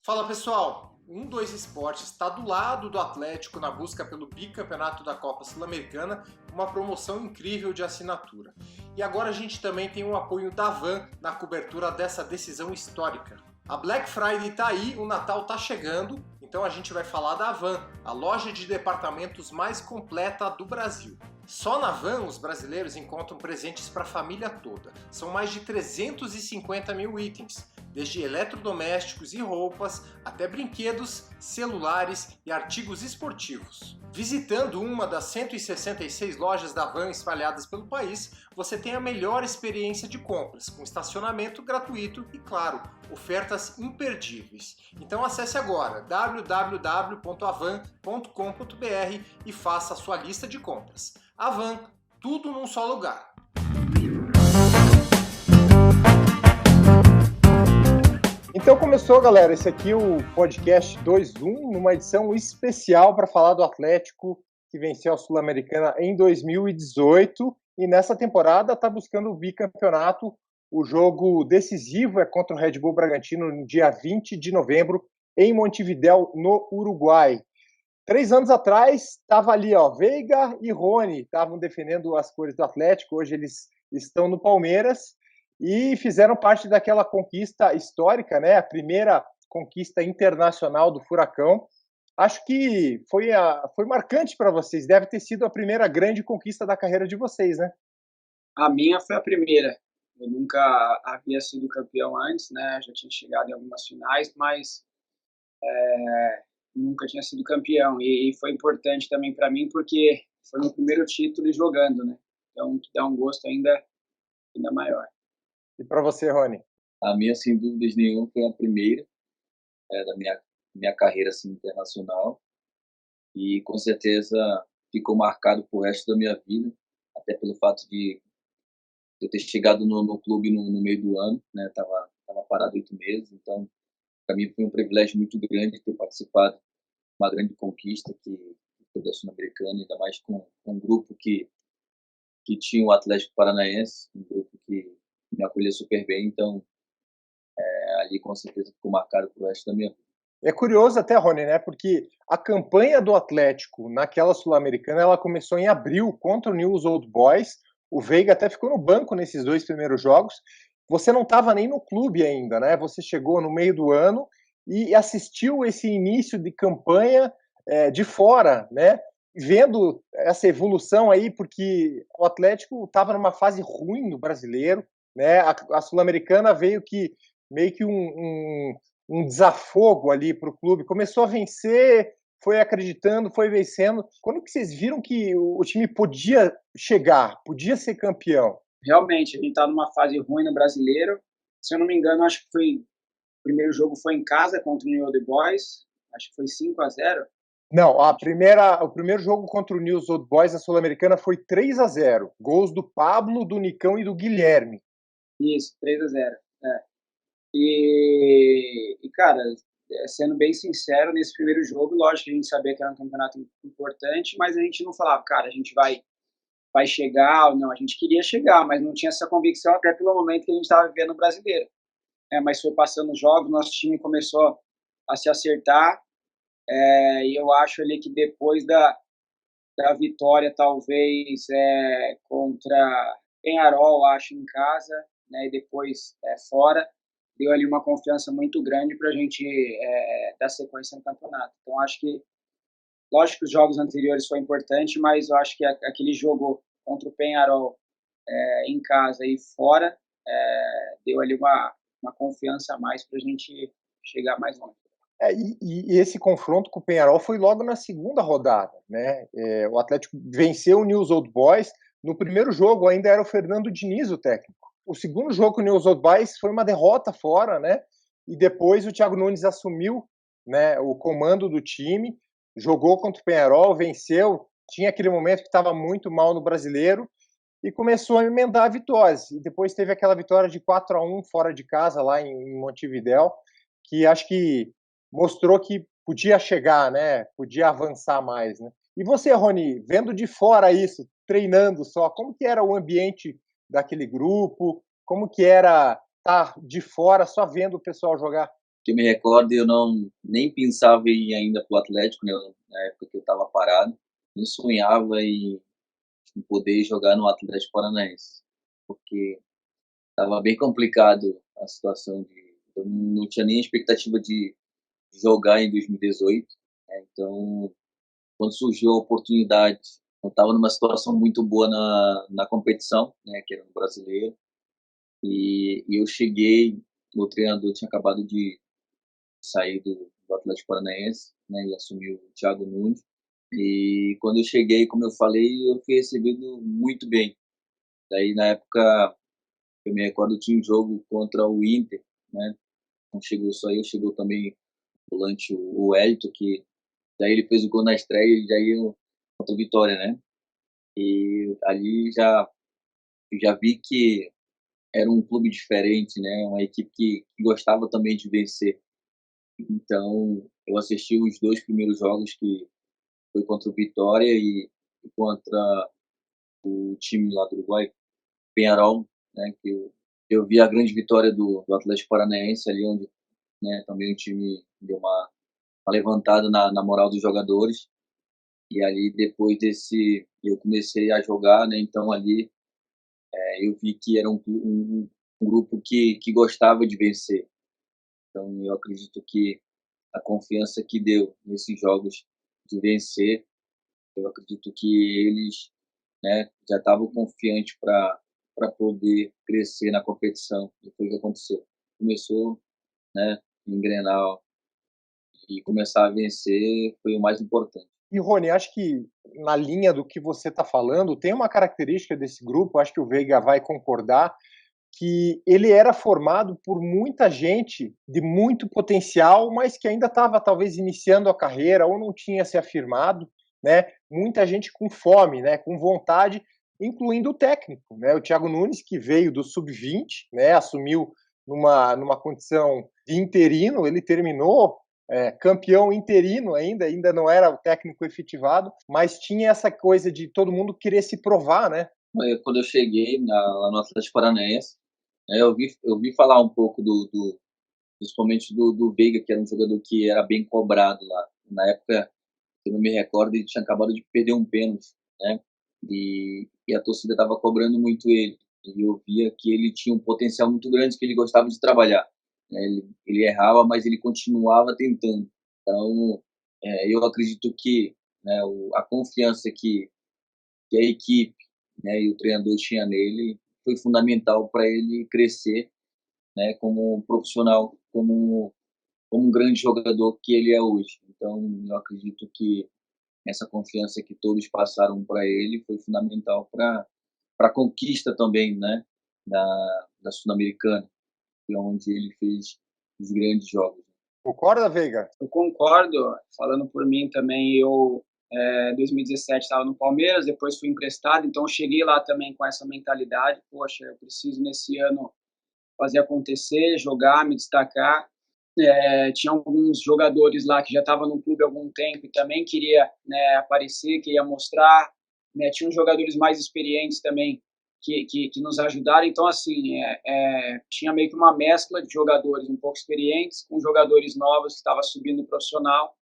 Fala pessoal, 1-2 Esportes está do lado do Atlético na busca pelo bicampeonato da Copa Sul-Americana, uma promoção incrível de assinatura. E agora a gente também tem o apoio da Van na cobertura dessa decisão histórica. A Black Friday tá aí, o Natal tá chegando, então a gente vai falar da Van, a loja de departamentos mais completa do Brasil. Só na Van os brasileiros encontram presentes para a família toda. São mais de 350 mil itens, desde eletrodomésticos e roupas até brinquedos, celulares e artigos esportivos. Visitando uma das 166 lojas da Van espalhadas pelo país, você tem a melhor experiência de compras, com estacionamento gratuito e, claro, ofertas imperdíveis. Então acesse agora www.avan.com.br e faça a sua lista de compras. Avan, tudo num só lugar. Então começou, galera, esse aqui é o podcast 2-1, numa edição especial para falar do Atlético, que venceu a Sul-Americana em 2018, e nessa temporada está buscando o bicampeonato. O jogo decisivo é contra o Red Bull Bragantino no dia 20 de novembro, em Montevidéu, no Uruguai. 3 anos atrás, estava ali, Veiga e Rony, estavam defendendo as cores do Atlético, hoje eles estão no Palmeiras, e fizeram parte daquela conquista histórica, né? A primeira conquista internacional do Furacão. Acho que foi marcante para vocês, deve ter sido a primeira grande conquista da carreira de vocês, né? A minha foi a primeira. Eu nunca havia sido campeão antes, né? Já tinha chegado em algumas finais, mas nunca tinha sido campeão. E foi importante também para mim porque foi meu primeiro título e jogando, né? Então, que dá um gosto ainda maior. E para você, Rony? A minha, sem dúvidas nenhuma, foi a primeira da minha carreira assim, internacional, e com certeza ficou marcado pro resto da minha vida, até pelo fato de eu ter chegado no clube no meio do ano, né? Tava parado 8 meses, então para mim foi um privilégio muito grande ter participado de uma grande conquista que foi da Sul-Americana, ainda mais com um grupo que tinha o Atlético Paranaense, um grupo que me acolheu super bem, então ali com certeza ficou marcado pro resto da minha vida. É curioso até, Rony, né? Porque a campanha do Atlético naquela Sul-Americana, ela começou em abril contra o Newell's Old Boys. O Veiga até ficou no banco nesses 2 primeiros jogos. Você não estava nem no clube ainda, né? Você chegou no meio do ano e assistiu esse início de campanha de fora, né? Vendo essa evolução aí, porque o Atlético estava numa fase ruim no brasileiro, né? A Sul-Americana veio que meio que um desafogo ali para o clube, começou a vencer, foi acreditando, foi vencendo. Quando que vocês viram que o time podia chegar, podia ser campeão? Realmente, a gente tá numa fase ruim no brasileiro. Se eu não me engano, acho que o primeiro jogo foi em casa contra o New Old Boys. Acho que foi 5-0. Não, o primeiro jogo contra o Newell's Old Boys na Sul-Americana foi 3-0. Gols do Pablo, do Nicão e do Guilherme. Isso, 3-0. E, cara, sendo bem sincero, nesse primeiro jogo, lógico que a gente sabia que era um campeonato importante, mas a gente não falava, cara, a gente vai chegar ou não. A gente queria chegar, mas não tinha essa convicção até pelo momento que a gente estava vivendo no brasileiro. Mas foi passando os jogos, nosso time começou a se acertar, e eu acho ali que depois da vitória, talvez, contra Peñarol, acho, em casa, né, e depois fora, deu ali uma confiança muito grande para a gente dar sequência no campeonato. Então, acho que, lógico que os jogos anteriores foi importante, mas eu acho que aquele jogo contra o Peñarol em casa e fora deu ali uma confiança a mais para a gente chegar mais longe. E esse confronto com o Peñarol foi logo na segunda rodada, né? O Atlético venceu o Newell's Old Boys. No primeiro jogo ainda era o Fernando Diniz o técnico. O segundo jogo com o Newell's Old Boys foi uma derrota fora, né? E depois o Thiago Nunes assumiu, né, o comando do time, jogou contra o Peñarol, venceu, tinha aquele momento que estava muito mal no brasileiro e começou a emendar vitórias. E depois teve aquela vitória de 4-1 fora de casa lá em Montevidéu, que acho que mostrou que podia chegar, né? Podia avançar mais, né? E você, Rony, vendo de fora isso, treinando só, como que era o ambiente daquele grupo? Como que era estar de fora só vendo o pessoal jogar? que eu me recordo, eu não nem pensava em ir ainda para o Atlético, né, na época que eu estava parado, nem sonhava em poder jogar no Atlético Paranaense, porque estava bem complicado a situação eu não tinha nem expectativa de jogar em 2018, né, então quando surgiu a oportunidade, eu estava numa situação muito boa na competição, né, que era no Brasileiro, e eu cheguei, o treinador tinha acabado de sair do Atlético Paranaense, né, e assumiu o Thiago Nunes. E quando eu cheguei, como eu falei, eu fui recebido muito bem. Daí, na época, eu me recordo, tinha um jogo contra o Inter, né? Não chegou só eu, chegou também o volante, o Wellington, que daí ele fez o gol na estreia e já ia contra o Vitória, né? E ali eu já vi que era um clube diferente, né? Uma equipe que gostava também de vencer. Então, eu assisti os 2 primeiros jogos, que foi contra o Vitória e contra o time lá do Uruguai, Peñarol, né, que eu vi a grande vitória do Atlético Paranaense ali, onde, né, também o time deu uma levantada na moral dos jogadores. E ali, depois desse, eu comecei a jogar, né, então ali eu vi que era um grupo que gostava de vencer. Então eu acredito que a confiança que deu nesses jogos de vencer, eu acredito que eles, né, já estavam confiantes para poder crescer na competição. E foi o que aconteceu. Começou, né, engrenar e começar a vencer foi o mais importante. E, Rony, acho que na linha do que você está falando, tem uma característica desse grupo, acho que o Veiga vai concordar, que ele era formado por muita gente de muito potencial, mas que ainda estava talvez iniciando a carreira ou não tinha se afirmado, né? Muita gente com fome, né? Com vontade, incluindo o técnico, né? O Thiago Nunes, que veio do sub-20, né? Assumiu numa condição de interino, ele terminou campeão interino ainda não era o técnico efetivado, mas tinha essa coisa de todo mundo querer se provar, né? Quando eu cheguei lá no Atlético Paranaense, né, eu vi falar um pouco principalmente do Veiga, que era um jogador que era bem cobrado lá. Na época, se eu não me recordo, ele tinha acabado de perder um pênalti, né? E a torcida estava cobrando muito ele. E eu via que ele tinha um potencial muito grande, que ele gostava de trabalhar, né? Ele errava, mas ele continuava tentando. Então, eu acredito que, né, a confiança que a equipe, né, e o treinador tinha nele foi fundamental para ele crescer, né, como um profissional, como um grande jogador que ele é hoje. Então, eu acredito que essa confiança que todos passaram para ele foi fundamental para a conquista também, né, da Sul-Americana, que é onde ele fez os grandes jogos. Concorda, Veiga? Eu concordo, falando por mim também, eu 2017 estava no Palmeiras, depois fui emprestado, então eu cheguei lá também com essa mentalidade, poxa, eu preciso nesse ano fazer acontecer, jogar, me destacar. Tinha alguns jogadores lá que já estavam no clube há algum tempo e também queria, né, aparecer, queria mostrar, né, tinha uns jogadores mais experientes também que nos ajudaram, então assim, tinha meio que uma mescla de jogadores um pouco experientes com jogadores novos que estavam subindo no profissional,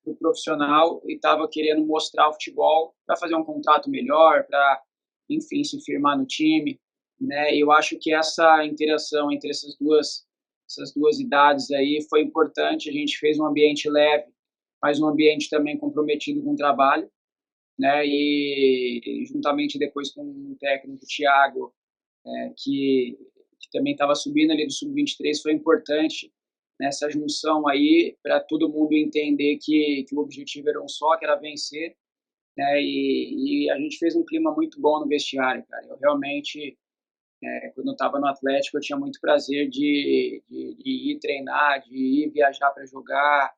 o profissional e estava querendo mostrar o futebol para fazer um contrato melhor, para, enfim, se firmar no time, né? E eu acho que essa interação entre essas duas idades aí foi importante. A gente fez um ambiente leve, mas um ambiente também comprometido com o trabalho, né? E juntamente depois com o técnico Thiago, que também estava subindo ali do sub-23, foi importante nessa junção aí para todo mundo entender que o objetivo era um só, que era vencer, né? E a gente fez um clima muito bom no vestiário, cara. Eu realmente, quando eu estava no Atlético, eu tinha muito prazer de ir treinar, de ir viajar para jogar,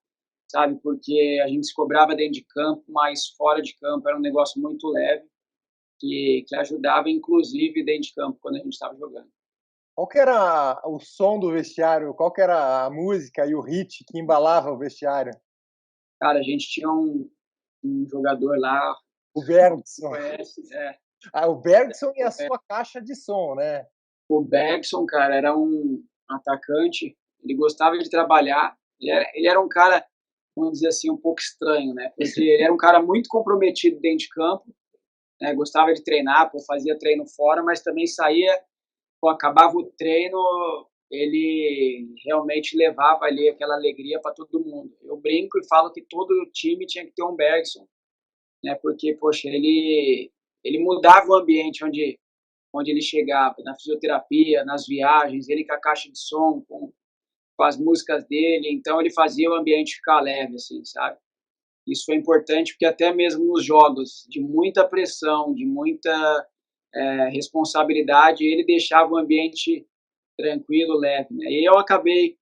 sabe? Porque a gente se cobrava dentro de campo, mas fora de campo era um negócio muito leve, que ajudava, inclusive, dentro de campo, quando a gente estava jogando. Qual que era o som do vestiário? Qual que era a música e o hit que embalava o vestiário? Cara, a gente tinha um jogador lá, O Bergson. conhece, Ah, o Bergson e a sua caixa de som, né? o Bergson, cara, era um atacante, Ele gostava de trabalhar. Ele era um cara, vamos dizer assim, um pouco estranho, né? Porque ele era um cara muito comprometido dentro de campo, né? Gostava de treinar, pô, fazia treino fora, mas também saía, pô, acabava o treino, ele realmente levava ali aquela alegria para todo mundo. Eu brinco e falo que todo time tinha que ter um Bergson, né? Porque, poxa, ele mudava o ambiente onde ele chegava, na fisioterapia, nas viagens, ele com a caixa de som, com as músicas dele, então ele fazia o ambiente ficar leve, assim, sabe? Isso foi importante porque até mesmo nos jogos de muita pressão, de muita responsabilidade, ele deixava o ambiente tranquilo, leve, né? E eu acabei,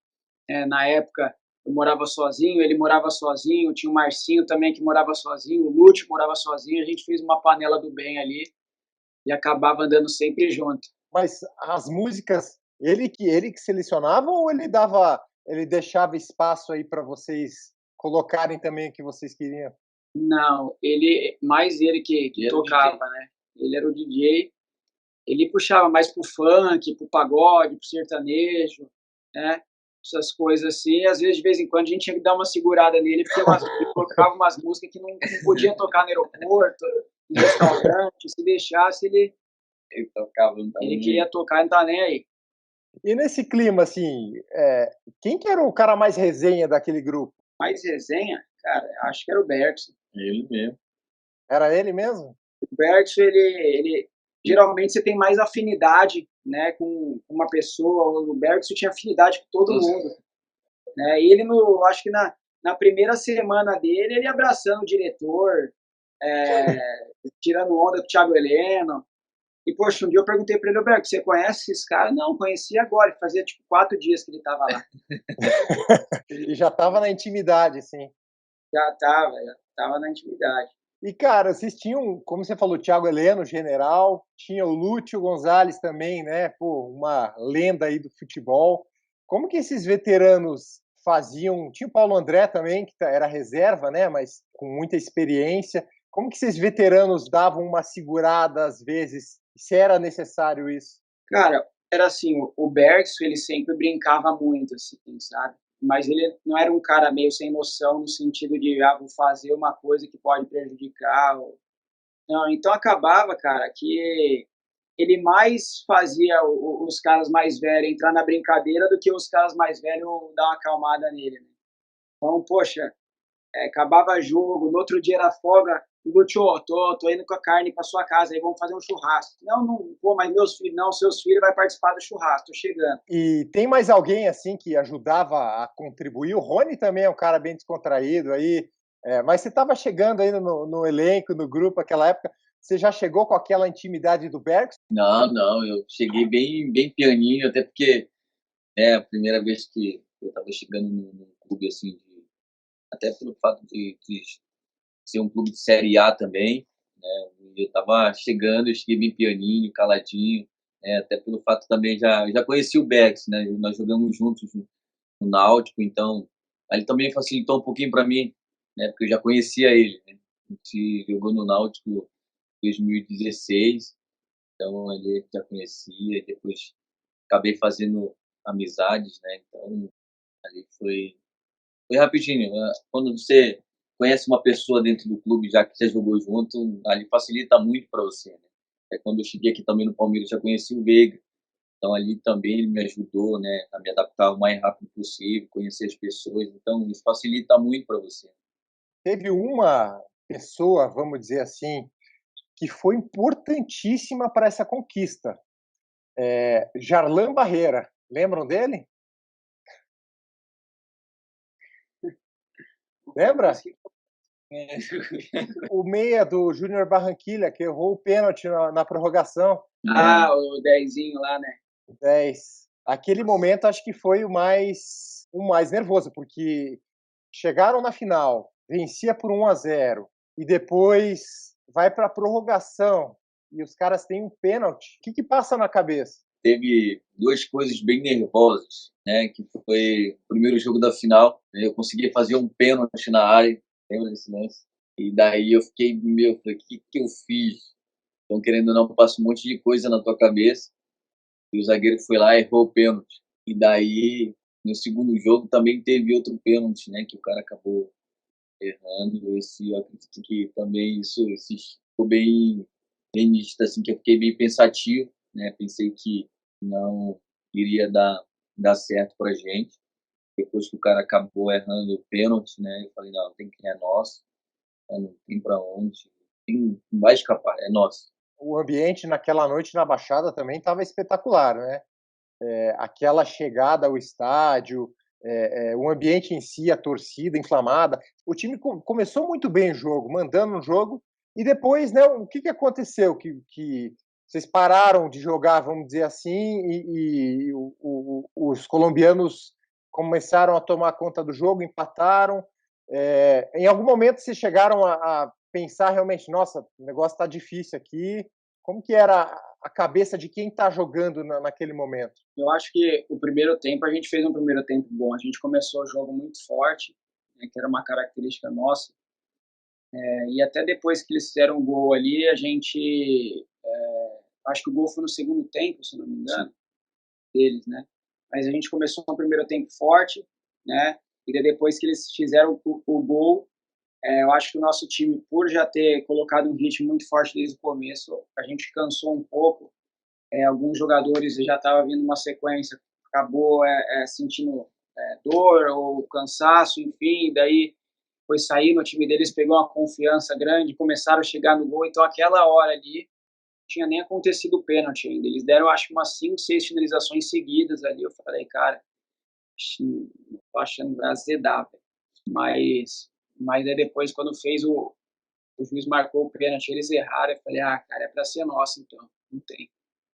na época, eu morava sozinho, ele morava sozinho, tinha o Marcinho também que morava sozinho, o Lúcio morava sozinho, a gente fez uma panela do bem ali e acabava andando sempre junto. Mas as músicas, ele que selecionava ou ele deixava espaço aí para vocês colocarem também o que vocês queriam? Não, mais ele que Ele era o tocava, DJ. né? Ele era o DJ, ele puxava mais pro funk, pro pagode, pro sertanejo, né? Essas coisas assim. Às vezes, de vez em quando, a gente tinha que dar uma segurada nele, porque ele colocava umas músicas que não podia tocar no aeroporto, em restaurante. Se deixasse, Ele tocava, não tava ele nem queria tocar e não tá nem aí. E nesse clima, assim, quem que era o cara mais resenha daquele grupo? Mais resenha, cara, acho que era o Bergson. ele mesmo. Era ele mesmo? O Bergson, ele geralmente você tem mais afinidade, né, com uma pessoa. O Bergson tinha afinidade com todo mundo, né? E ele acho que na primeira semana dele, ele abraçando o diretor, tirando onda com o Thiago Heleno. E, poxa, um dia eu perguntei para ele: Bergson, você conhece esse cara? Não, conhecia agora, fazia tipo 4 dias que ele estava lá. E já estava na intimidade, assim. Já tava na intimidade. E, cara, vocês tinham, como você falou, Thiago Heleno, general, tinha o Lúcio Gonzalez também, né? Pô, uma lenda aí do futebol. Como que esses veteranos faziam? Tinha o Paulo André também, que era reserva, né? Mas com muita experiência. Como que esses veteranos davam uma segurada às vezes? Se era necessário isso? Cara, era assim, o Bergson, ele sempre brincava muito, assim, sabe? Mas ele não era um cara meio sem noção no sentido de, vou fazer uma coisa que pode prejudicar. Não, então acabava, cara, que ele mais fazia os caras mais velhos entrar na brincadeira do que os caras mais velhos dar uma acalmada nele, né? Então, poxa, acabava jogo, no outro dia era folga, Lúcio, tô indo com a carne para sua casa, aí vamos fazer um churrasco. Não vou, mas meus filhos, não, seus filhos vai participar do churrasco, tô chegando. E tem mais alguém assim que ajudava a contribuir? O Rony também é um cara bem descontraído aí, mas você estava chegando aí no elenco, no grupo, naquela época, você já chegou com aquela intimidade do Bergson? Não, eu cheguei bem pianinho, até porque é a primeira vez que eu estava chegando num clube assim, até pelo fato de ser um clube de Série A também, né? E eu estava chegando, eu cheguei bem pianinho, caladinho, até pelo fato também já conheci o Bex, né? Nós jogamos juntos no Náutico, então ele também facilitou um pouquinho para mim, né? Porque eu já conhecia ele, né? A gente jogou no Náutico em 2016, então ele já conhecia, e depois acabei fazendo amizades, né? Então ali foi rapidinho, né? Quando você conhece uma pessoa dentro do clube, já que você jogou junto, ali facilita muito para você, né? Quando eu cheguei aqui também no Palmeiras, já conheci o Veiga, então ali também ele me ajudou, né, a me adaptar o mais rápido possível, conhecer as pessoas, então isso facilita muito para você. Teve uma pessoa, vamos dizer assim, que foi importantíssima para essa conquista. Jarlan Barreira. Lembram dele? Lembra? O meia do Júnior Barranquilla, que errou o pênalti na prorrogação. O Dezinho lá, né? 10. Aquele momento acho que foi o mais nervoso, porque chegaram na final, vencia por 1-0 e depois vai para a prorrogação e os caras têm um pênalti. O que passa na cabeça? Teve duas coisas bem nervosas, né? Que foi o primeiro jogo da final, né, eu consegui fazer um pênalti na área, lembra desse lance? E daí eu fiquei, falei, o que eu fiz? Então, querendo ou não, passa um monte de coisa na tua cabeça. E o zagueiro foi lá e errou o pênalti. E daí no segundo jogo também teve outro pênalti, né, que o cara acabou errando. Esse, eu acredito que também esse ficou bem nítido, assim, que eu fiquei bem pensativo, né, pensei que não iria dar certo pra gente. Depois que o cara acabou errando o pênalti, né, eu falei: "Não, é nosso, né, não tem pra onde, não vai escapar, é nosso". O ambiente naquela noite na Baixada também estava espetacular, né? Aquela chegada ao estádio, o ambiente em si, a torcida inflamada. O time começou muito bem o jogo, mandando no jogo, e depois, né, o que aconteceu? Que vocês pararam de jogar, vamos dizer assim, e os colombianos começaram a tomar conta do jogo, empataram. Em algum momento vocês chegaram a pensar realmente, nossa, o negócio está difícil aqui. Como que era a cabeça de quem está jogando naquele momento? Eu acho que o primeiro tempo, a gente fez um primeiro tempo bom. A gente começou o jogo muito forte, né, que era uma característica nossa. E até depois que eles fizeram o gol ali, a gente. Acho que o gol foi no segundo tempo, se não me engano, deles, né? Mas a gente começou um primeiro tempo forte, né? E daí depois que eles fizeram o gol, eu acho que o nosso time, por já ter colocado um ritmo muito forte desde o começo, a gente cansou um pouco. Alguns jogadores já estavam vindo uma sequência, acabou sentindo dor ou cansaço, enfim, daí foi sair no time deles, pegou uma confiança grande, começaram a chegar no gol, então aquela hora ali não tinha nem acontecido o pênalti ainda. Eles deram, acho que umas 5, 6 finalizações seguidas ali. Eu falei, cara, tô achando azedar, velho. Mas aí depois, quando fez o juiz marcou o pênalti, eles erraram, eu falei, cara, é pra ser nosso então, não tem.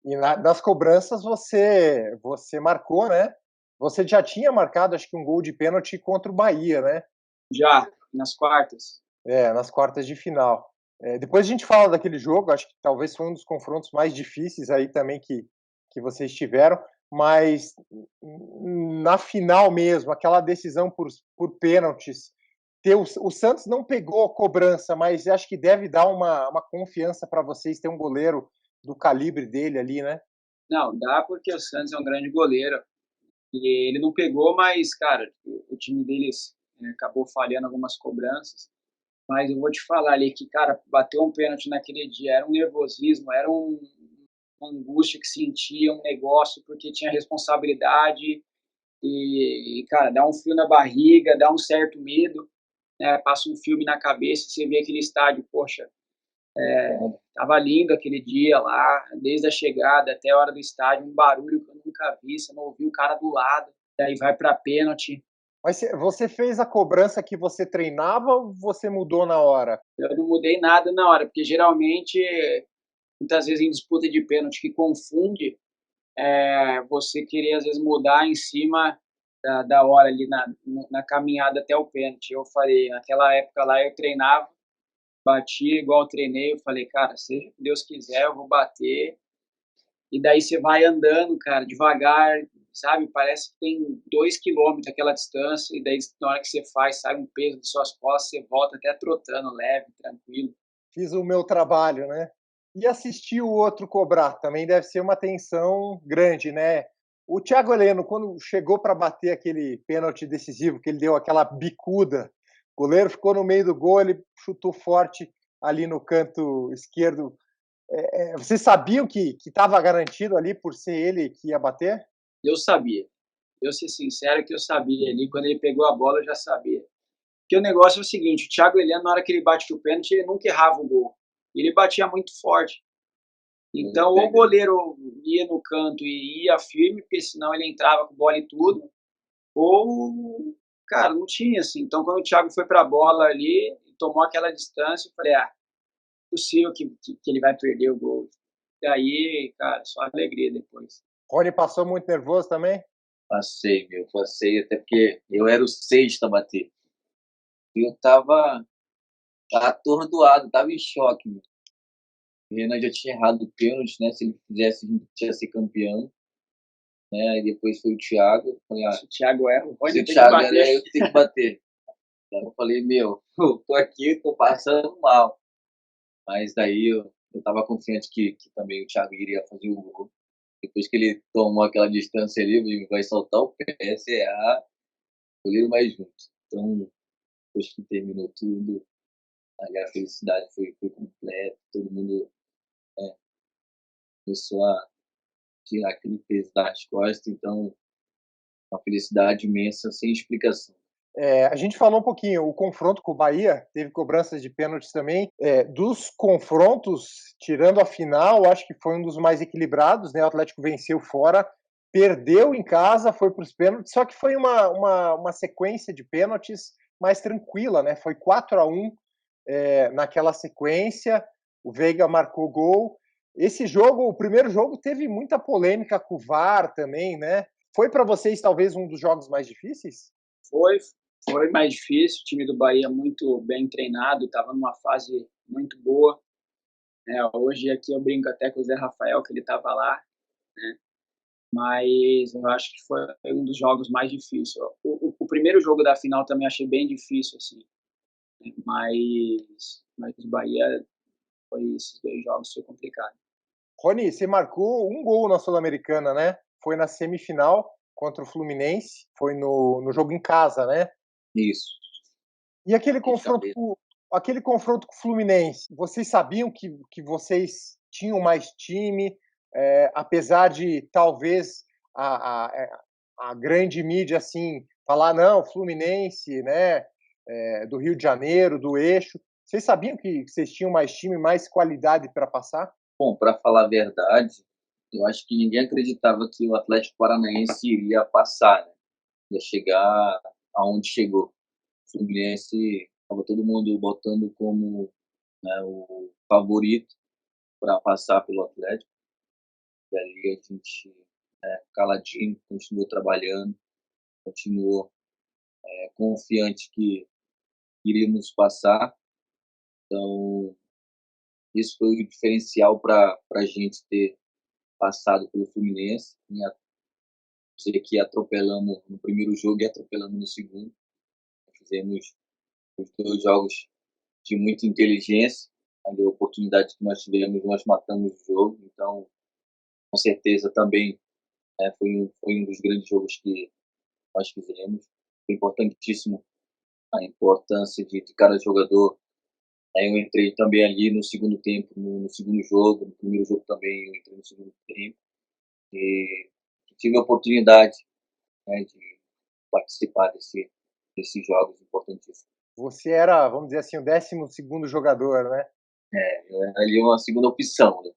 E nas cobranças você marcou, né? Você já tinha marcado, acho que um gol de pênalti contra o Bahia, né? Já, nas quartas. Nas quartas de final. Depois a gente fala daquele jogo, acho que talvez foi um dos confrontos mais difíceis aí também que vocês tiveram, mas na final mesmo, aquela decisão por pênaltis, o Santos não pegou a cobrança, mas acho que deve dar uma confiança para vocês ter um goleiro do calibre dele ali, né? Não, dá porque o Santos é um grande goleiro. E ele não pegou, mas, cara, o time deles acabou falhando algumas cobranças. Mas eu vou te falar ali que, cara, bateu um pênalti naquele dia, era um nervosismo, era uma angústia que sentia, um negócio, porque tinha responsabilidade. Cara, dá um frio na barriga, dá um certo medo, né? Passa um filme na cabeça, você vê aquele estádio, poxa, tava lindo aquele dia lá, desde a chegada até a hora do estádio, um barulho que eu nunca vi, você não ouviu o cara do lado, daí vai para pênalti. Mas você fez a cobrança que você treinava ou você mudou na hora? Eu não mudei nada na hora, porque geralmente, muitas vezes em disputa de pênalti que confunde, você querer às vezes mudar em cima da hora ali na caminhada até o pênalti. Eu falei, naquela época lá eu treinava, batia igual eu treinei, eu falei, cara, seja o que Deus quiser, eu vou bater. E daí você vai andando, cara, devagar, sabe? Parece que tem 2 quilômetros aquela distância, e daí na hora que você faz, sai um peso de suas costas, você volta até trotando, leve, tranquilo. Fiz o meu trabalho, né? E assistir o outro cobrar também deve ser uma tensão grande, né? O Thiago Heleno, quando chegou para bater aquele pênalti decisivo, que ele deu aquela bicuda, o goleiro ficou no meio do gol, ele chutou forte ali no canto esquerdo. Vocês sabiam que estava garantido ali por ser ele que ia bater? Eu sabia. Eu ser sincero que eu sabia ali, quando ele pegou a bola eu já sabia. Porque o negócio é o seguinte, o Thiago Heleno, na hora que ele bate o pênalti, ele nunca errava o gol. Ele batia muito forte. Então, ou o goleiro ia no canto e ia firme, porque senão ele entrava com bola e tudo, ou, cara, não tinha assim. Então, quando o Thiago foi para a bola ali, tomou aquela distância, eu falei, possível que ele vai perder o gol. E aí, cara, só alegria depois. Rony passou muito nervoso também? Passei, até porque eu era o sexto a bater. E eu tava atordoado, tava em choque, meu. O Renan já tinha errado o pênalti, né? Se ele fizesse, a gente ia ser campeão. Né? Aí depois foi o Thiago. Eu falei, Se o Thiago erra, o Rony se o tem que Thiago bater. era eu que tenho que bater. Então eu falei, eu tô aqui, tô passando mal. Mas daí eu tava confiante que também o Thiago iria fazer o gol. Depois que ele tomou aquela distância ali, ele vai soltar o pé, errar, o goleiro vai junto. Então, depois que terminou tudo, aí a felicidade foi completa, todo mundo começou a tirar aquele peso das costas, então, uma felicidade imensa, sem explicação. A gente falou um pouquinho, o confronto com o Bahia, teve cobranças de pênaltis também. Dos confrontos, tirando a final, acho que foi um dos mais equilibrados, né? O Atlético venceu fora, perdeu em casa, foi para os pênaltis, só que foi uma sequência de pênaltis mais tranquila, né? Foi 4-1 naquela sequência, o Veiga marcou gol. Esse jogo, o primeiro jogo, teve muita polêmica com o VAR também, né? Foi para vocês talvez um dos jogos mais difíceis? Foi mais difícil, o time do Bahia muito bem treinado, estava numa fase muito boa. Hoje aqui eu brinco até com o Zé Rafael, que ele estava lá, né? Mas eu acho que foi um dos jogos mais difíceis. O primeiro jogo da final também achei bem difícil, assim, né? Mas o Bahia, esses 2 jogos foi complicado. Rony, você marcou um gol na Sul-Americana, né? Foi na semifinal contra o Fluminense, foi no jogo em casa, né? Isso. E aquele confronto com o Fluminense, vocês sabiam que vocês tinham mais time, apesar de talvez a grande mídia assim falar não, Fluminense, né? Do Rio de Janeiro, do Eixo. Vocês sabiam que vocês tinham mais time, mais qualidade para passar? Bom, para falar a verdade, eu acho que ninguém acreditava que o Atlético Paranaense iria passar, né? Ia chegar aonde chegou. O Fluminense estava todo mundo botando como, né, o favorito para passar pelo Atlético. E ali a gente, caladinho, continuou trabalhando, continuou confiante que iríamos passar. Então, isso foi o diferencial para a gente ter passado pelo Fluminense. Sei que atropelamos no primeiro jogo e atropelamos no segundo. Fizemos os 2 jogos de muita inteligência. A oportunidade que nós tivemos, nós matamos o jogo. Então, com certeza também foi um dos grandes jogos que nós fizemos. Foi importantíssimo a importância de cada jogador. Aí eu entrei também ali no segundo tempo, no segundo jogo. No primeiro jogo também eu entrei no segundo tempo. E tive a oportunidade, né, de participar desses jogos importantíssimos. Você era, vamos dizer assim, o 12º jogador, né? Eu era ali uma segunda opção, né?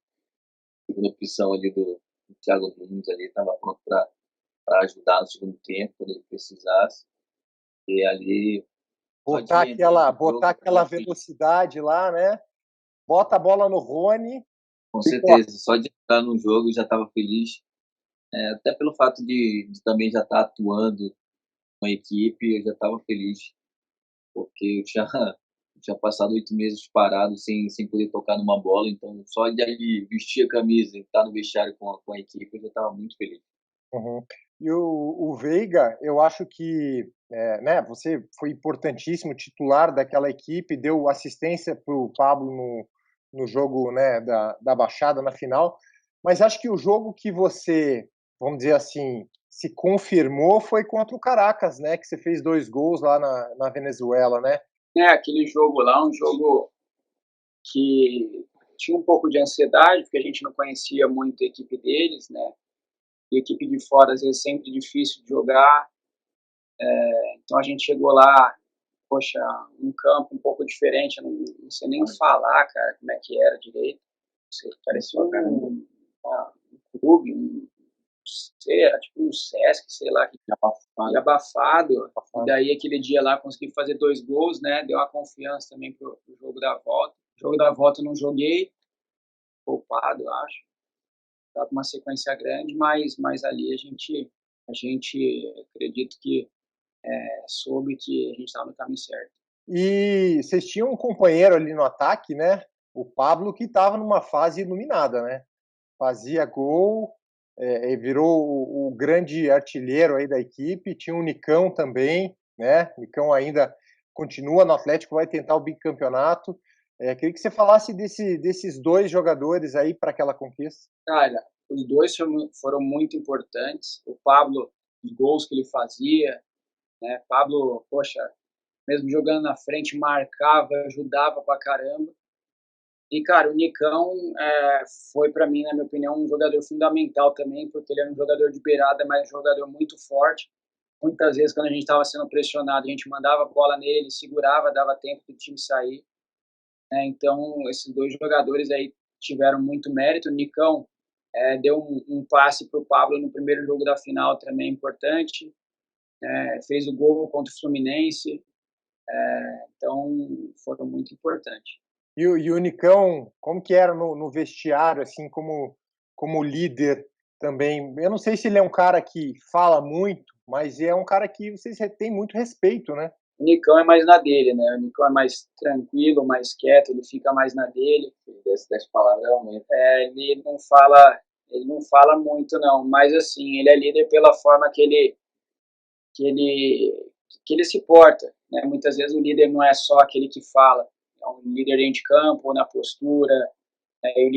Segunda opção ali do Thiago Nunes ali, estava pronto para ajudar no segundo tempo, quando ele precisasse. E ali, só de Botar entrar no botar jogo, aquela estava feliz. velocidade lá, né? Bota a bola no Rony Com e corre. certeza, só de entrar no jogo já estava feliz. Até pelo fato de também já estar atuando com a equipe, eu já estava feliz, porque eu tinha passado 8 meses parado sem poder tocar numa bola, então só de ali vestir a camisa e estar no vestiário com a equipe, eu já estava muito feliz. Uhum. E o Veiga, eu acho que né, você foi importantíssimo, titular daquela equipe, deu assistência para o Pablo no jogo, né, da Baixada na final, mas acho que o jogo que você, vamos dizer assim, se confirmou foi contra o Caracas, né, que você fez 2 gols lá na Venezuela, né? Aquele jogo lá, um jogo que tinha um pouco de ansiedade, porque a gente não conhecia muito a equipe deles, né? E a equipe de fora, às vezes, sempre difícil de jogar. Então a gente chegou lá, poxa, um campo um pouco diferente, eu não sei nem falar, cara, como é que era direito. Parecia um clube, era tipo um Sesc, sei lá, que abafado. E daí aquele dia lá consegui fazer 2 gols, né? Deu uma confiança também pro jogo da volta. O jogo da volta eu não joguei, poupado, eu acho. Tava com uma sequência grande, mas ali a gente acredito que soube que a gente estava no caminho certo. E vocês tinham um companheiro ali no ataque, né? O Pablo, que estava numa fase iluminada, né? Fazia gol, virou o grande artilheiro aí da equipe. Tinha o Nicão também, né? O Nicão ainda continua no Atlético, vai tentar o bicampeonato. Queria que você falasse desses 2 jogadores aí para aquela conquista. Cara, Os dois foram muito importantes. O Pablo, os gols que ele fazia, né? Pablo, poxa, mesmo jogando na frente, marcava, ajudava pra caramba. E, cara, o Nicão foi, para mim, na minha opinião, um jogador fundamental também, porque ele era um jogador de beirada, mas um jogador muito forte. Muitas vezes, quando a gente estava sendo pressionado, a gente mandava a bola nele, ele segurava, dava tempo do time sair. Né? Então, esses dois jogadores aí tiveram muito mérito. O Nicão deu um passe para o Pablo no primeiro jogo da final, também importante. Fez o gol contra o Fluminense. Então, foram muito importantes. E o Nicão, como que era no vestiário, assim, como líder também? Eu não sei se ele é um cara que fala muito, mas é um cara que vocês têm muito respeito, né? O Nicão é mais na dele, né? O Nicão é mais tranquilo, mais quieto, ele fica mais na dele. Dessas palavras realmente. Ele não fala muito, não. Mas assim, ele é líder pela forma que ele se porta. Né? Muitas vezes o líder não é só aquele que fala, é um líder dentro de campo, na postura. Né? E o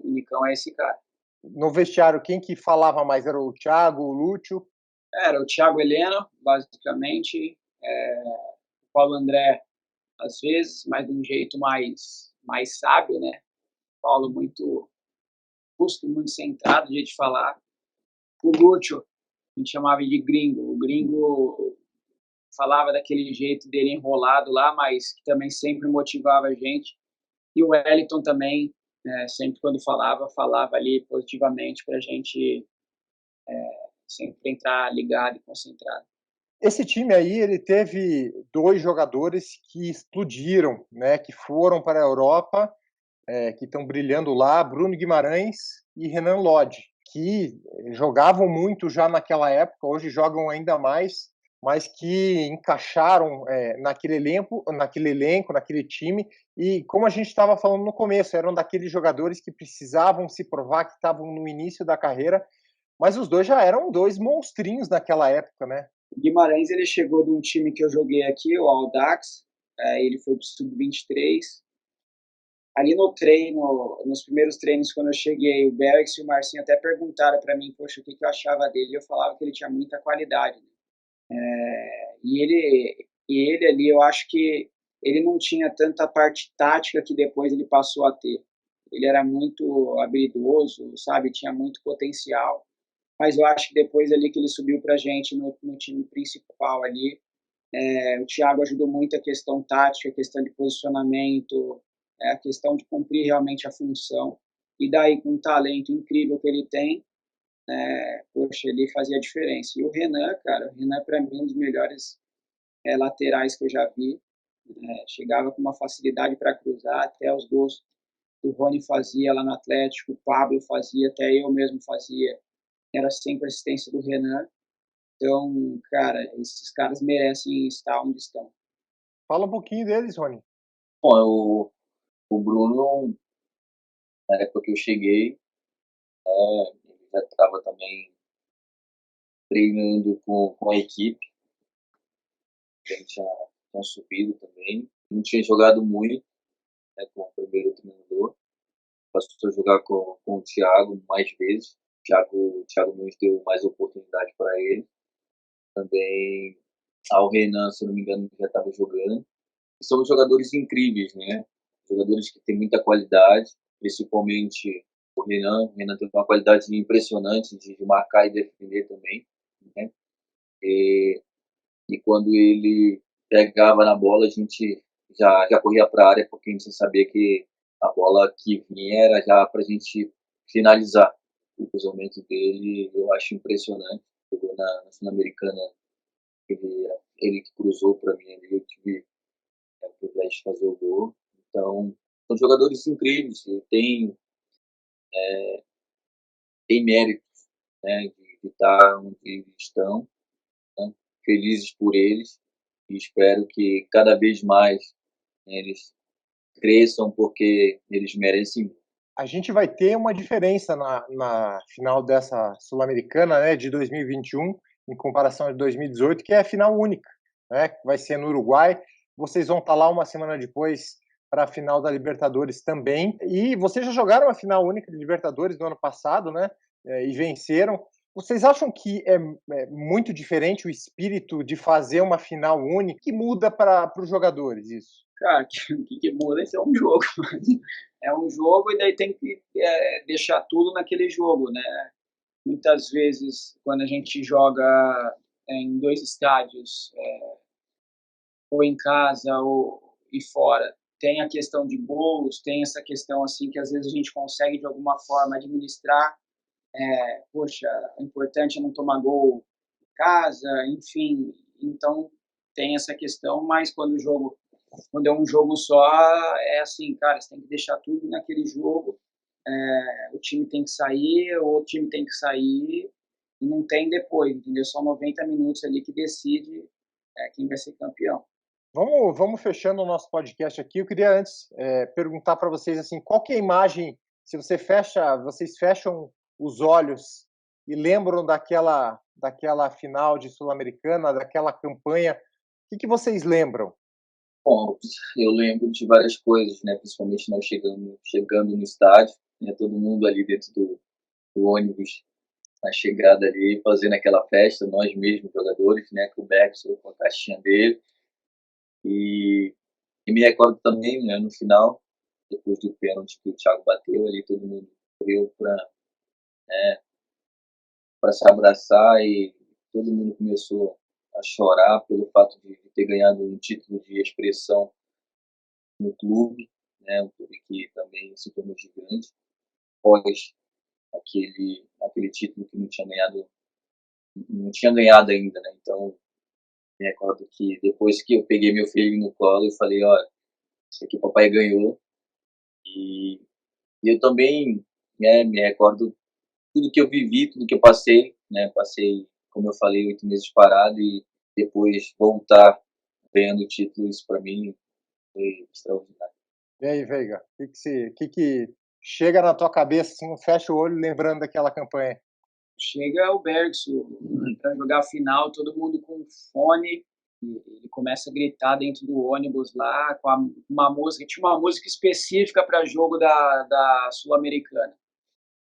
Nicão é esse cara. No vestiário, quem que falava mais? Era o Thiago, o Lúcio? Era o Thiago Heleno, basicamente. O Paulo André, às vezes, mas de um jeito mais sábio, né? O Paulo muito justo, muito centrado, jeito de falar. O Lúcio, a gente chamava de gringo. O gringo falava daquele jeito dele enrolado lá, mas que também sempre motivava a gente. E o Wellington também, sempre quando falava ali positivamente para a gente sempre entrar ligado e concentrado. Esse time aí, ele teve 2 jogadores que explodiram, né, que foram para a Europa, que estão brilhando lá, Bruno Guimarães e Renan Lodge, que jogavam muito já naquela época, hoje jogam ainda mais, mas que encaixaram naquele elenco, naquele time, e como a gente estava falando no começo, eram daqueles jogadores que precisavam se provar, que estavam no início da carreira, mas os dois já eram 2 monstrinhos naquela época, né? O Guimarães, ele chegou de um time que eu joguei aqui, o Audax, ele foi para o Sub-23. Ali no treino, nos primeiros treinos, quando eu cheguei, o Bergs e o Marcinho até perguntaram para mim, poxa, o que eu achava dele. Eu falava que ele tinha muita qualidade. E ele ali, eu acho que ele não tinha tanta parte tática que depois ele passou a ter. Ele era muito habilidoso, sabe? Tinha muito potencial. Mas eu acho que depois ali que ele subiu pra gente no time principal ali, o Thiago ajudou muito a questão tática, a questão de posicionamento, a questão de cumprir realmente a função. E daí, com o talento incrível que ele tem, poxa, ele fazia a diferença. E o Renan, cara, o Renan para mim é um dos melhores laterais que eu já vi. Chegava com uma facilidade para cruzar, até os gols que o Rony fazia lá no Atlético, o Pablo fazia, até eu mesmo fazia. Era sempre assistência do Renan. Então, cara, esses caras merecem estar onde estão. Fala um pouquinho deles, Rony. Bom, o Bruno, na época que eu cheguei, ele já estava também treinando com a equipe. A gente tinha subido também. Não tinha jogado muito, né, com o primeiro treinador. Passou a jogar com o Thiago mais vezes. O Thiago nos deu mais oportunidade para ele. Também ao Renan, se não me engano, já estava jogando. E são jogadores incríveis, né? Jogadores que têm muita qualidade, principalmente o Renan. O Renan tem uma qualidade impressionante de marcar e defender também, né? E quando ele pegava na bola, a gente já corria para a área, porque a gente sabia que a bola que vinha era já para a gente finalizar. O cruzamento dele eu acho impressionante. Jogou na Sul-Americana, ele que cruzou para mim ali, eu tive o privilégio de fazer o gol. Então, são jogadores incríveis, tem méritos, né, de estar onde eles estão, né, felizes por eles, e espero que cada vez mais, né, eles cresçam, porque eles merecem. A gente vai ter uma diferença na final dessa Sul-Americana, né, de 2021, em comparação de 2018, que é a final única, né, que vai ser no Uruguai. Vocês vão estar lá uma semana depois para a final da Libertadores também. E vocês já jogaram a final única de Libertadores do ano passado, né? e venceram. Vocês acham que é muito diferente o espírito de fazer uma final única? Que muda para os jogadores isso? Cara, que muda é um jogo. É um jogo e daí tem que deixar tudo naquele jogo, né? Muitas vezes, quando a gente joga em dois estádios, ou em casa ou e fora, tem a questão de gols, tem essa questão assim que às vezes a gente consegue de alguma forma administrar. Poxa, o importante é não tomar gol em casa, enfim. Então tem essa questão, mas quando é um jogo só, é assim, cara, você tem que deixar tudo naquele jogo. O time tem que sair, o outro time tem que sair, e não tem depois, entendeu? São 90 minutos ali que decide quem vai ser campeão. Vamos fechando o nosso podcast aqui. Eu queria antes perguntar para vocês assim, qual que é a imagem, se vocês fecham os olhos e lembram daquela final de Sul-Americana, daquela campanha, o que vocês lembram? Bom, eu lembro de várias coisas, né? Principalmente nós chegando no estádio, né? Todo mundo ali dentro do ônibus, na chegada ali, fazendo aquela festa, nós mesmos, jogadores, né? Com o Bergson, com a caixinha dele. E me recordo também, né? No final, depois do pênalti que o Thiago bateu ali, todo mundo correu para se abraçar e todo mundo começou a chorar pelo fato de ter ganhado um título de expressão no clube, né, um clube que também se tornou gigante, após aquele título que não tinha ganhado ainda, né? Então, me recordo que depois que eu peguei meu filho no colo, eu falei, olha, isso aqui o papai ganhou. E, e eu também, né, me recordo tudo que eu vivi, tudo que eu passei, né? Passei, como eu falei, 8 meses parado e depois voltar ganhando o título, isso para mim foi extraordinário. E aí, Veiga, que chega na tua cabeça, assim, fecha o olho lembrando daquela campanha? Chega o Bergson para jogar a final, todo mundo com fone, e ele começa a gritar dentro do ônibus lá, com uma música, tinha uma música específica para jogo da Sul-Americana.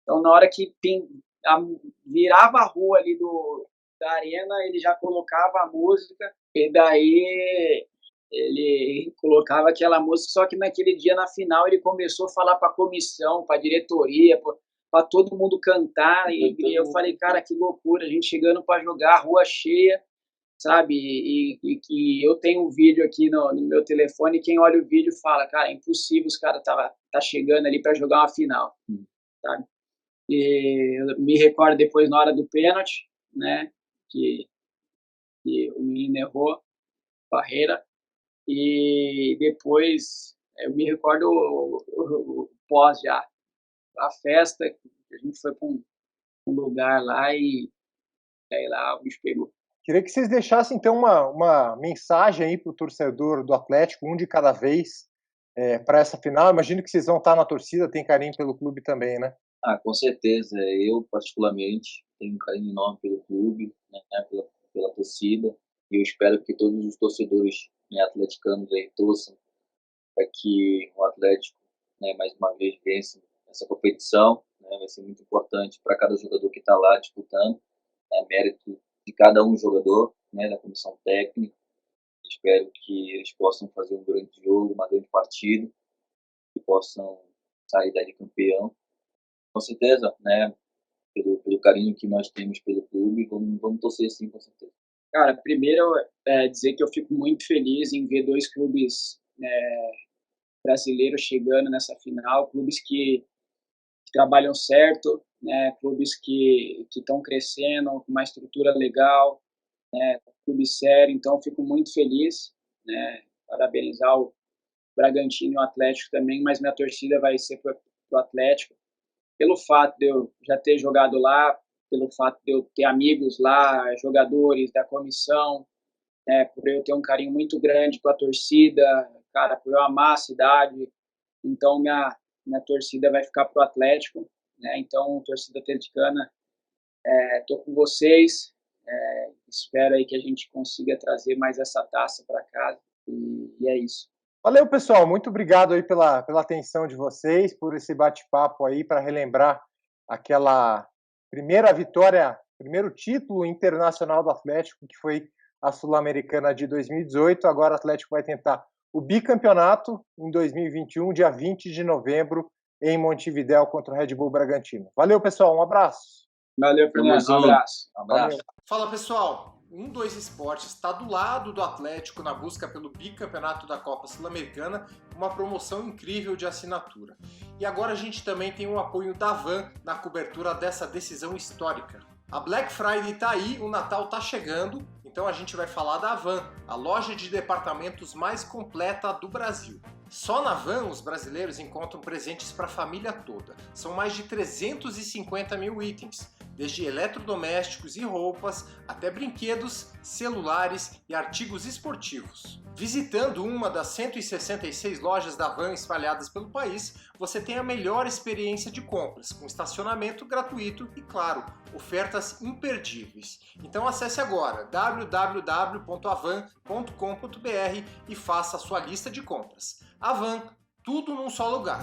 Então, na hora que virava a rua ali da arena, ele já colocava a música, e daí ele colocava aquela música, só que naquele dia, na final, ele começou a falar para a comissão, para a diretoria, para todo mundo cantar, e eu falei, cara, que loucura, a gente chegando para jogar, rua cheia, sabe, e que eu tenho um vídeo aqui no meu telefone, e quem olha o vídeo fala, cara, é impossível os caras tá chegando ali para jogar uma final, sabe. E eu me recordo depois na hora do pênalti, né, que o menino errou, Barreira, e depois eu me recordo o pós já, a festa, a gente foi para um lugar lá e aí lá o bicho pegou. Queria que vocês deixassem, então, uma mensagem aí para o torcedor do Atlético, um de cada vez, para essa final. Imagino que vocês vão estar na torcida, tem carinho pelo clube também, né? Ah, com certeza. Eu, particularmente, tenho um carinho enorme pelo clube, né, pela torcida. E eu espero que todos os torcedores, né, atleticanos aí torçam para que o Atlético, né, mais uma vez vença essa competição. Né, vai ser muito importante para cada jogador que está lá disputando. Né, mérito de cada um jogador, né, da comissão técnica. Espero que eles possam fazer um grande jogo, uma grande partida, que possam sair dali campeão. Com certeza, né, pelo carinho que nós temos pelo clube, vamos torcer sim, com certeza. Cara, primeiro dizer que eu fico muito feliz em ver dois clubes brasileiros chegando nessa final, clubes que trabalham certo, né, clubes que estão crescendo, com uma estrutura legal, né, clube sério, então fico muito feliz, né, parabenizar o Bragantino e o Atlético também, mas minha torcida vai ser para o Atlético, pelo fato de eu já ter jogado lá, pelo fato de eu ter amigos lá, jogadores da comissão, por eu ter um carinho muito grande com a torcida, cara, por eu amar a cidade, então minha torcida vai ficar pro Atlético, né? Então, torcida atleticana, tô com vocês, espero aí que a gente consiga trazer mais essa taça para casa e é isso. Valeu, pessoal. Muito obrigado aí pela atenção de vocês, por esse bate-papo aí, para relembrar aquela primeira vitória, primeiro título internacional do Atlético, que foi a Sul-Americana de 2018. Agora o Atlético vai tentar o bicampeonato em 2021, dia 20 de novembro, em Montevidéu contra o Red Bull Bragantino. Valeu, pessoal. Um abraço. Valeu, Fernando. Um abraço. Um abraço. Fala, pessoal. 1-2 Esportes está do lado do Atlético na busca pelo bicampeonato da Copa Sul-Americana, uma promoção incrível de assinatura. E agora a gente também tem o apoio da Van na cobertura dessa decisão histórica. A Black Friday tá aí, o Natal tá chegando, então a gente vai falar da Van, a loja de departamentos mais completa do Brasil. Só na Van os brasileiros encontram presentes para a família toda. São mais de 350 mil itens, desde eletrodomésticos e roupas até brinquedos, celulares e artigos esportivos. Visitando uma das 166 lojas da Van espalhadas pelo país, você tem a melhor experiência de compras, com estacionamento gratuito e, claro, ofertas imperdíveis. Então acesse agora www.avan.com.br e faça a sua lista de compras. A Van, tudo num só lugar.